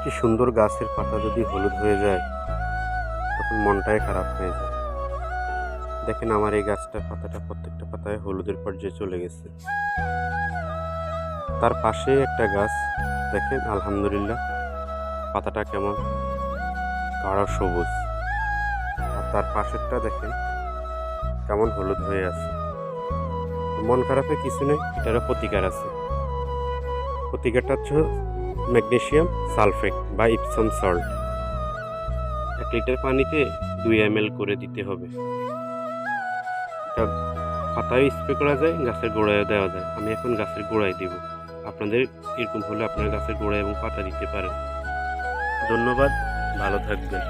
একটি সুন্দর গাছের পাতা যদি হলুদ হয়ে যায় তখন মনটাই খারাপ হয়ে যায়। দেখেন আমার এই গাছটার পাতাটা প্রত্যেকটা পাতায় হলুদের পর্যায়ে চলে গেছে। তার পাশেই একটা গাছ দেখেন আলহামদুলিল্লাহ পাতাটা কেমন গাঢ় সবুজ, আর তার পাশেরটা দেখেন কেমন হলুদ হয়ে আছে। মন খারাপের কিছু নেই, এটারও প্রতিকার আছে। প্রতিকারটা হচ্ছে ম্যাগনেসিয়াম সালফেট বা ইপসম সল্ট। 1 লিটার পানিতে 2 ml করে দিতে হবে। এটা পাতায় স্প্রে করা যায়, গাছের গোড়ায় দেওয়া যায়। আমি এখন গাছের গোড়ায় দিব। আপনাদের এরকম হলে আপনার গাছের গোড়ায় এবং পাতা দিতে পারেন। ধন্যবাদ, ভালো থাকবেন।